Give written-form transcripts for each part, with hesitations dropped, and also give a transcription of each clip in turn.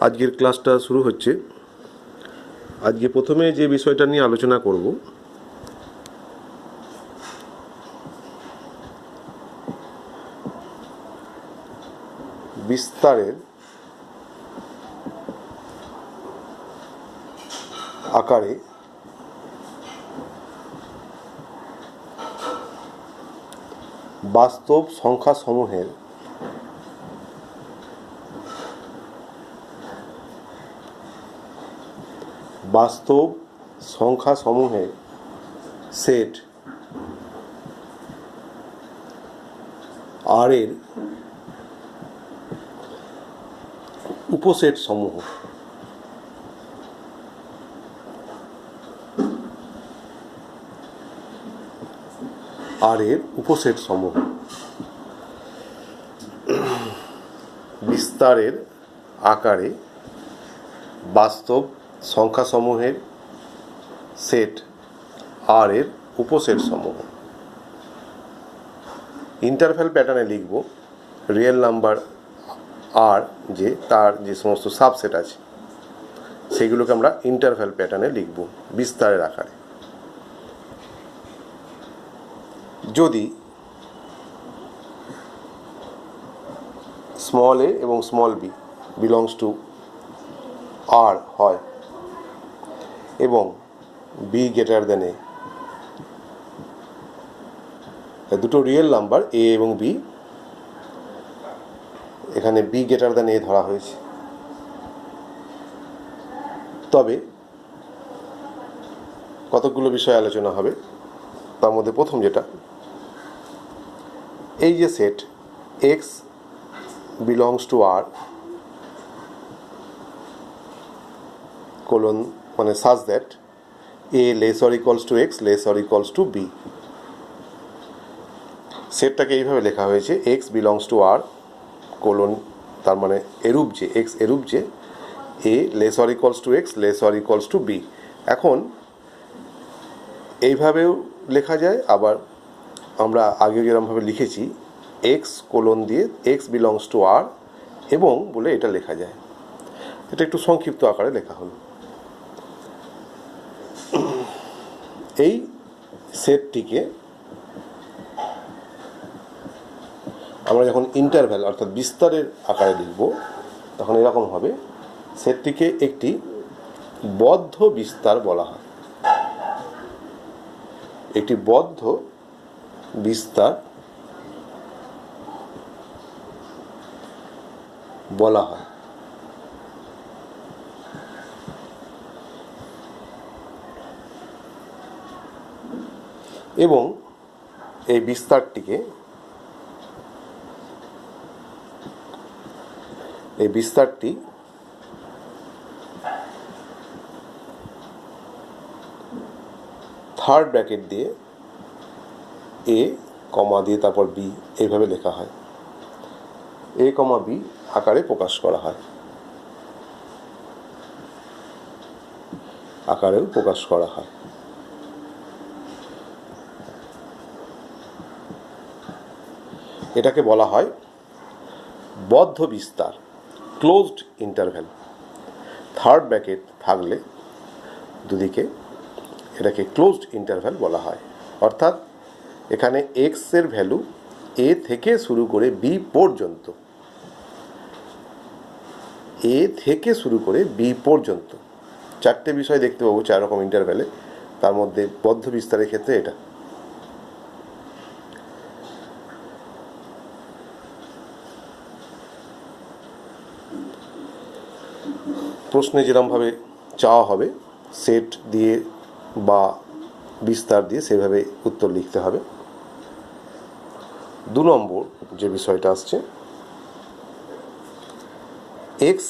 আজকের ক্লাসটা শুরু হচ্ছে। আজকে প্রথমে যে বিষয়টা নিয়ে আলোচনা করব বিস্তারের আকারে বাস্তব সংখ্যাসমূহের সেট আর এর উপসেট সমূহ বিস্তারের আকারে বাস্তব সংখ্যাসমূহের সেট আর এর উপসেট সমূহ। ইন্টারভ্যাল প্যাটার্নে লিখব রিয়েল নাম্বার আর যে তার যে সমস্ত সাবসেট আছে সেগুলোকে আমরা ইন্টারভ্যাল প্যাটার্নে লিখব বিস্তারের আকারে। যদি স্মল এ এবং স্মল বি বিলংস টু আর হয় এবং বি গ্রেটার দেন এ, দুটো রিয়েল নাম্বার এ এবং বি, এখানে বি গ্রেটার দেন এ ধরা হয়েছে, তবে কতগুলো বিষয় আলোচনা হবে। তার মধ্যে প্রথম যেটা, এই যে set x belongs to R colon মানে such that a less or equals to x less or equals to b, সেটটাকে এইভাবে লেখা হয়েছে x belongs to R colon, তার মানে এরূপ যে এক্স এরূপ যে a less or equals to x less or equals to b. এখন এইভাবেও লেখা যায়, আবার আমরা আগেও যেরকমভাবে লিখেছি এক্স কোলন দিয়ে এক্স বিলংস টু আর এবং বলে এটা লেখা যায়। এটা একটু সংক্ষিপ্ত আকারে লেখা হলো। এই সেটটিকে আমরা যখন ইন্টারভ্যাল অর্থাৎ বিস্তারের আকারে লিখব তখন এরকম হবে, সেটটিকে একটি বদ্ধ বিস্তার বলা হয়। একটি বদ্ধ বিস্তার বলা হয়। এবং এই বিস্তারটি থার্ড ব্র্যাকেট দিয়ে এ কমা দিয়ে তারপর বি এইভাবে লেখা হয়, এ কমা বি আকারে প্রকাশ করা হয়, আকারেও প্রকাশ করা হয়। এটাকে বলা হয় বদ্ধ বিস্তার, ক্লোজড ইন্টারভ্যাল। থার্ড ব্র্যাকেট থাকলে দুদিকে এটাকে ক্লোজড ইন্টারভ্যাল বলা হয়। অর্থাৎ এখানে এক্স এর ভ্যালু এ থেকে শুরু করে বি পর্যন্ত, এ থেকে শুরু করে বি পর্যন্ত চারটে বিষয় দেখতে পাবো, চার রকম ইন্টারভ্যালে। তার মধ্যে বদ্ধ বিস্তারের ক্ষেত্রে এটা। প্রশ্নে যেরকমভাবে চাওয়া হবে সেট দিয়ে বা বিস্তার দিয়ে সেভাবে উত্তর লিখতে হবে। 2 নম্বর যে বিষয়টা আসছে, x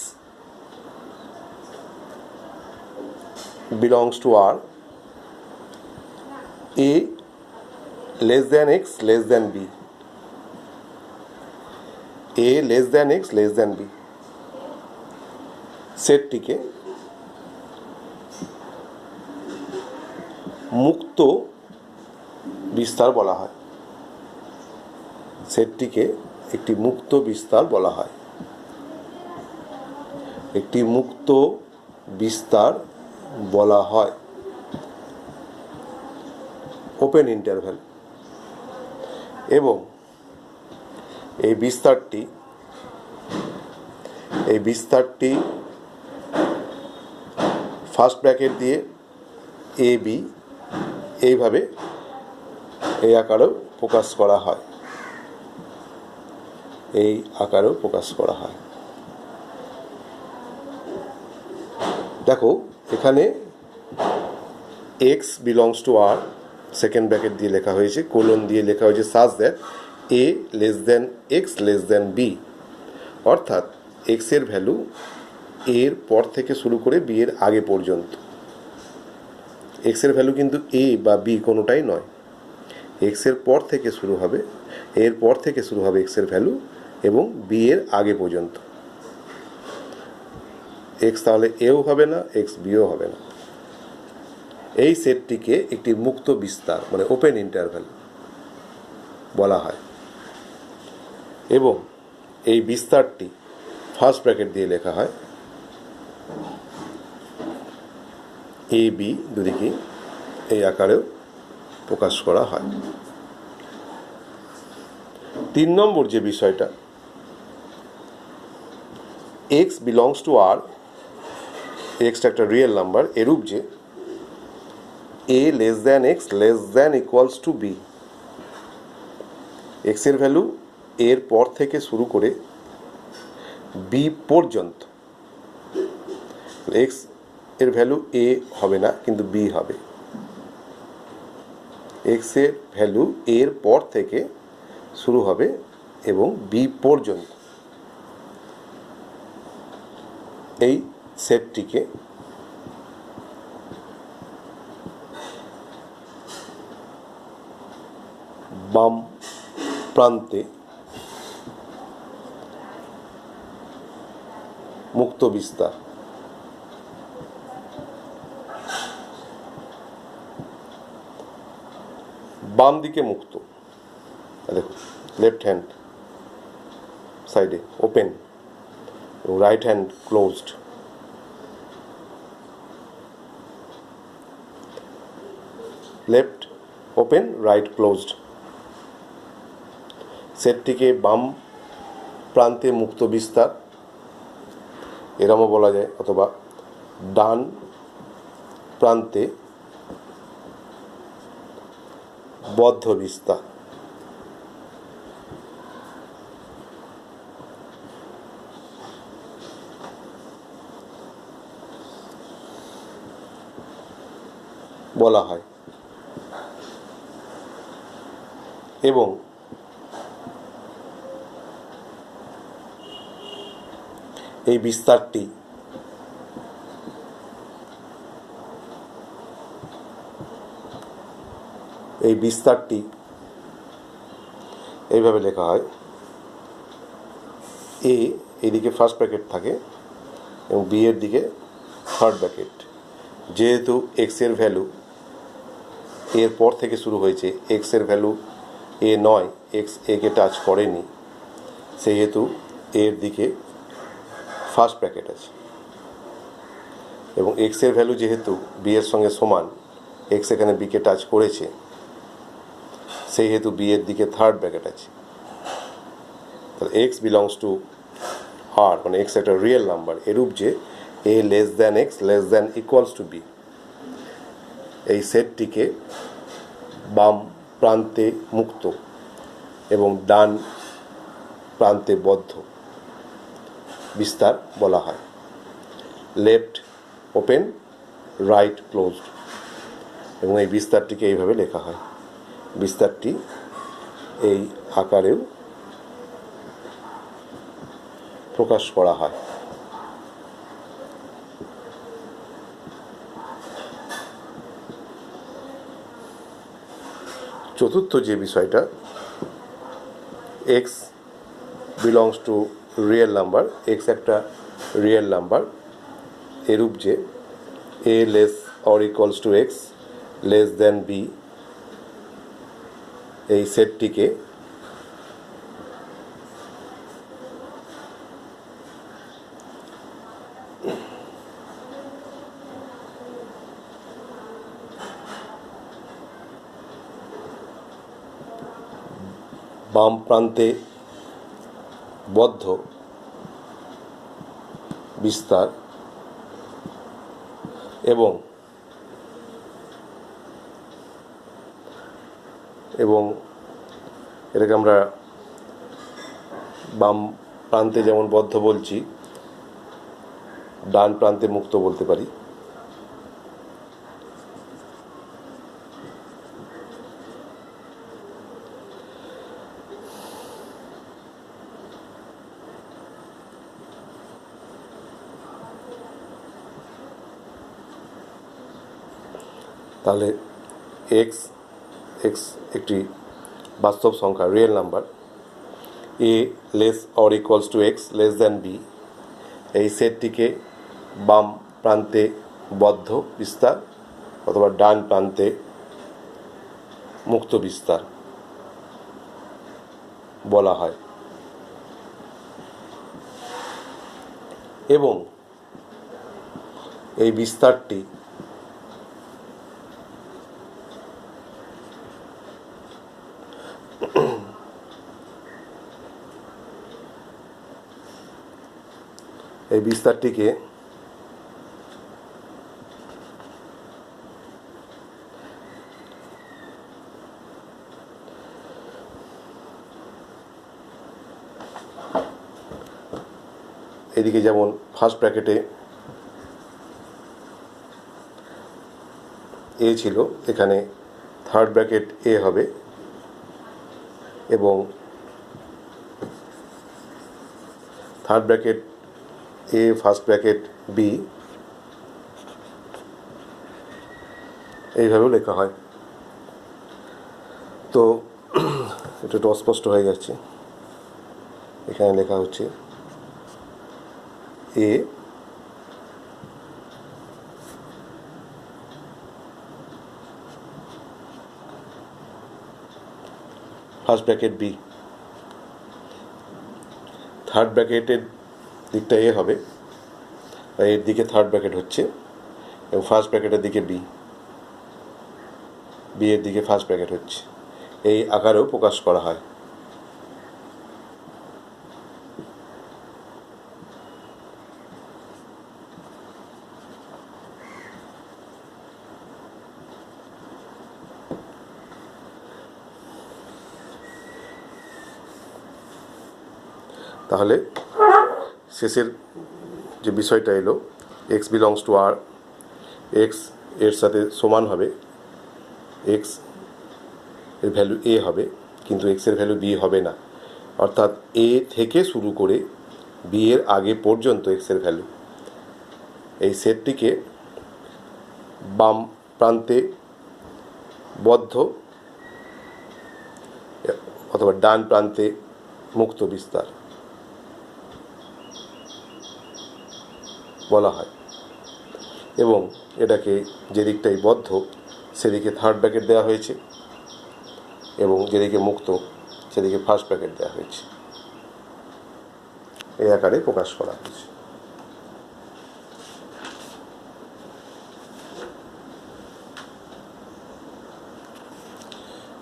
belongs to R a less than x less than b, a less than x less than b, সেটটিকে মুক্ত বিস্তার বলা হয়। সেটটিকে একটি মুক্ত বিস্তার বলা হয়। একটি মুক্ত বিস্তার বলা হয়, ওপেন ইন্টারভ্যাল। এবং এই বিস্তারটি ফার্স্ট ব্র্যাকেট দিয়ে এ বি এইভাবে এই আকারেও প্রকাশ করা হয়, দেখো এখানে x belongs to R second bracket দিয়ে লেখা হয়েছে, কোলন দিয়ে লেখা হয়েছে such that a less than x less than b, অর্থাৎ এক্সের ভ্যালু এর পর থেকে শুরু করে বি এর আগে পর্যন্ত। এক্সের ভ্যালু কিন্তু এ বা বি কোনোটাই নয়, এক্সের পর থেকে শুরু হবে, এর পর থেকে শুরু হবে এক্সের ভ্যালু এবং বি এর আগে পর্যন্ত। এক্স তাহলে এও হবে না, এক্স বিও হবে না। এই সেটটিকে একটি মুক্ত বিস্তার মানে ওপেন ইন্টারভ্যাল বলা হয়। এবং এই বিস্তারটি ফার্স্ট ব্র্যাকেট দিয়ে লেখা হয়, এ বি দুদিকে এই আকারেও প্রকাশ করা হয়। 3 নম্বর যে বিষয়টা, এক্স বিলংস টু আর, এক্সটা একটা রিয়েল নাম্বার, এরূপ যে a less than x less than equals to b. এক্সের ভ্যালু এর পর থেকে শুরু করে বি পর্যন্ত। এক্স এর ভ্যালু এ হবে না কিন্তু বি হবে। এক্সের ভ্যালু এর পর থেকে শুরু হবে এবং বি পর্যন্ত। এই সেটটিকে বাম প্রান্তে মুক্ত বিস্তার, বাম দিকে মুক্ত, দেখো লেফট হ্যান্ড সাইডে ওপেন এবং right hand closed. Left open, right closed. সেটটিকে বাম প্রান্তে মুক্ত বিস্তার এরমও বলা যায়, অথবা ডান প্রান্তে বদ্ধ বিস্তার। বলা হয়। এবং এই বিস্তারটি এইভাবে লেখা হয়, এ এদিকে ফার্স্ট ব্র্যাকেট থাকে এবং বি এর দিকে থার্ড ব্র্যাকেট। যেহেতু এক্সের ভ্যালু এর পর থেকে শুরু হয়েছে, এক্সের ভ্যালু এ নয়, এক্স একে টাচ করেনি, সেহেতু এর দিকে ফার্স্ট ব্র্যাকেট আছে। এবং এক্সের ভ্যালু যেহেতু বি এর সঙ্গে সমান, এক্স এখানে বিকে টাচ করেছে, সেই হেতু বি এর দিকে থার্ড ব্র্যাকেট আছে। তাহলে এক্স বিলংস টু আর, মানে এক্স একটা রিয়েল নাম্বার, এরূপ যে a less than x less than equals to b. এই সেটটিকে বাম প্রান্তে মুক্ত এবং ডান প্রান্তে বদ্ধ বিস্তার বলা হয়, লেফট ওপেন, রাইট ক্লোজড। এবং এই বিস্তারটিকে এইভাবে লেখা হয়। বিস্তারটি এই আকারেও প্রকাশ করা হয়। চতুর্থ যে বিষয়টা, x belongs to real number, x একটা রিয়েল নাম্বার, এরূপ যে a less or equals to x less than b. এই সেটটিকে বাম প্রান্তে বদ্ধ বিস্তার এবং এটাকে আমরা বাম প্রান্তে যেমন বদ্ধ বলছি, ডান প্রান্তে মুক্ত বলতে পারি। তাহলে এক্স একটি বাস্তব সংখ্যা, real number. A less or equals to x less than b, এই সেটটিকে বাম প্রান্তে বদ্ধ বিস্তার অথবা ডান প্রান্তে মুক্ত বিস্তার বলা হয়। এবং এই বিস্তারটি বিস্তারটিকে এদিকে যেমন ফার্স্ট ব্র্যাকেটে এ ছিল, এখানে থার্ড ব্র্যাকেট এ হবে এবং থার্ড ব্র্যাকেট এ ফার্স্ট ব্র্যাকেট বি, এইভাবেও লেখা হয়। তো এটা একটু অস্পষ্ট হয়ে যাচ্ছে। এখানে লেখা হচ্ছে এ ফার্স্ট ব্র্যাকেট বি, থার্ড ব্র্যাকেটের দিকটা এ হবে, এর দিকে থার্ড ব্র্যাকেট হচ্ছে এবং ফার্স্ট ব্র্যাকেটের দিকে বি, বি এর দিকে ফার্স্ট ব্র্যাকেট হচ্ছে। এই আকারেও প্রকাশ করা হয়। তাহলে শেষের যে বিষয়টা এলো, x belongs to R, x এর সাথে সমান হবে, এক্স এর ভ্যালু এ হবে কিন্তু এক্স এর ভ্যালু বি হবে না, অর্থাৎ এ থেকে শুরু করে বি এর আগে পর্যন্ত এক্স এর ভ্যালু। এই সেটটিকে বাম প্রান্তে বদ্ধ অথবা ডান প্রান্তে মুক্ত বিস্তার বলা হয় এবং এটাকে যেদিকটাই বদ্ধ সেদিকে থার্ড ব্র্যাকেট দেওয়া হয়েছে এবং যেদিকে মুক্ত সেদিকে ফার্স্ট ব্র্যাকেট দেওয়া হয়েছে। এই আকারে প্রকাশ করা হয়েছে।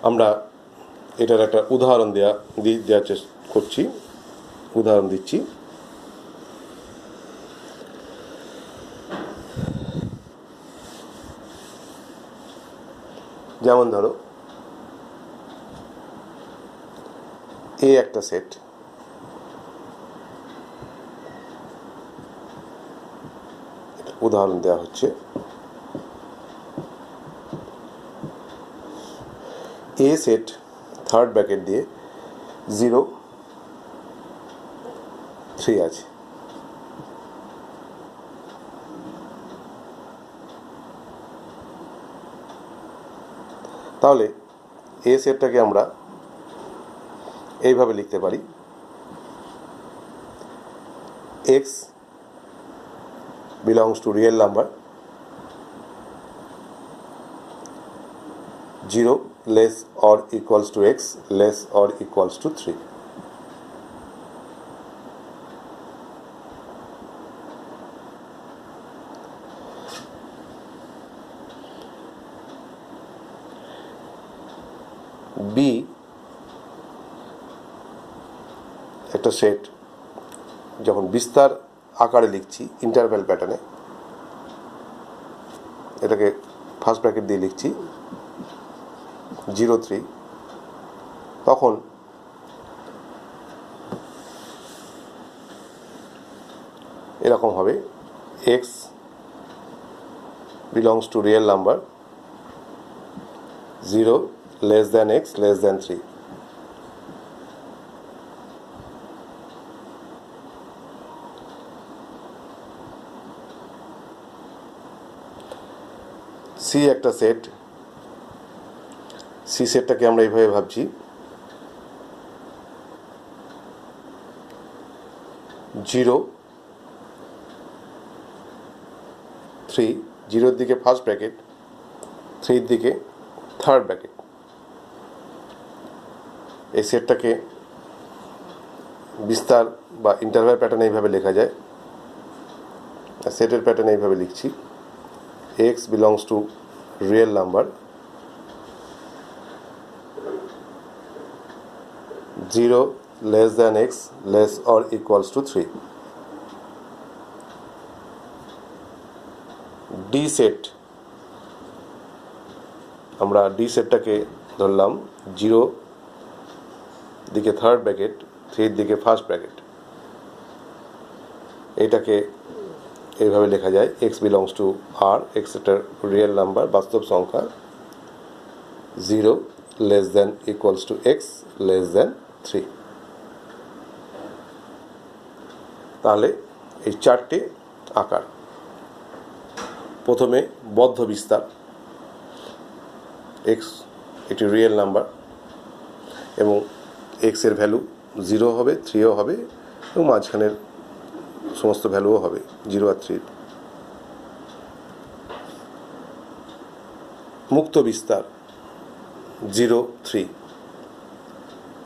আমরা এটার একটা উদাহরণ দেওয়ার চেষ্টা করছি, উদাহরণ দিচ্ছি। যেমন ধরো এ একটা সেট, উদাহরণ দেওয়া হচ্ছে এ সেট থার্ড ব্র্যাকেট দিয়ে 0 3 আছে। তাহলে এ সেটটাকে আমরা এইভাবে লিখতে পারি, x belongs to real number 0 less or equals to x less or equals to 3. B একটা সেট যখন বিস্তার আকারে লিখছি ইন্টারভ্যাল প্যাটার্নে, এটাকে ফার্স্ট ব্র্যাকেট দিয়ে লিখছি 0 3, তখন এরকম হবে x belongs to real number 0 less than x less than 3. C একটা সেট, সি সেটটাকে আমরা এইভাবে ভাবছি 0 3, 0-র দিকে ফার্স্ট ব্র্যাকেট, 3-র দিকে থার্ড ব্র্যাকেট। এই সেটটাকে বিস্তার বা ইন্টারভ্যাল প্যাটার্নে এইভাবে লেখা যায়। সেটের প্যাটার্নে এইভাবে লিখছি x belongs to real number 0 less than x less or equals to 3. D set, আমরা ডি সেটটাকে ধরলাম 0 দিকে থার্ড ব্র্যাকেট, 3 দিকে ফার্স্ট ব্র্যাকেট। এটাকে এইভাবে লেখা যায় x belongs to r, x একটা রিয়েল নাম্বার বাস্তব সংখ্যা 0 less than equals to x less than 3। তাহলে এই চারটে আকার। প্রথমে বদ্ধ বিস্তার, x এটি রিয়েল নাম্বার এবং x এর ভ্যালু 0 হবে, 3ও হবে এবং মাঝখানের সমস্ত ভ্যালুও হবে 0 আর 3। মুক্ত বিস্তার 0 3,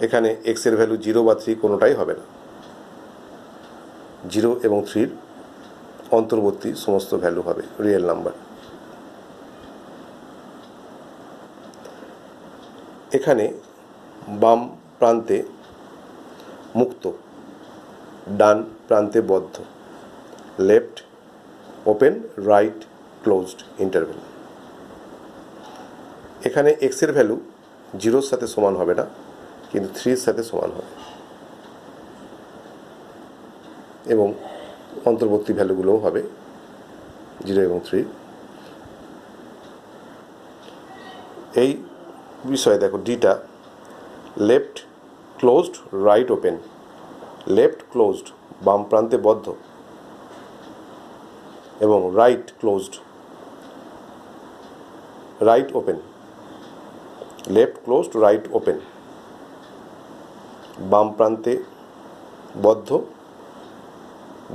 এখানে x এর ভ্যালু 0 বা 3 কোনোটাই হবে না, 0 এবং 3-র অন্তর্বর্তী সমস্ত ভ্যালু হবে রিয়েল নাম্বার। এখানে বাম প্রান্তে মুক্ত, ডান প্রান্তে বদ্ধ, left open, right closed interval. এখানে x এর ভ্যালু 0-র সাথে সমান হবে না, কিন্তু 3-র সাথে সমান হবে এবং অন্তর্বর্তী ভ্যালুগুলোও হবে 0 এবং 3। এই বিষয়ে দেখো ডিটা left closed right open, left closed বাম প্রান্তে বদ্ধ এবং right closed right open, left closed right open, বাম প্রান্তে বদ্ধ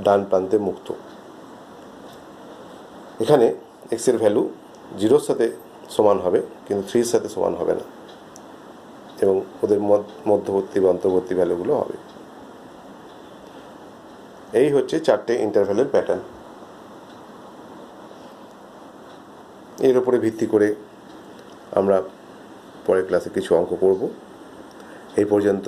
ডান প্রান্তে মুক্ত। এখানে x এর ভ্যালু 0-র সাথে সমান হবে কিন্তু 3-র সাথে সমান হবে না এবং ওদের মধ্যবর্তী বা অন্তর্বর্তী ভ্যালুগুলো হবে। এই হচ্ছে চারটে ইন্টারভ্যালের প্যাটার্ন। এর উপরে ভিত্তি করে আমরা পরের ক্লাসে কিছু অঙ্ক করব। এই পর্যন্ত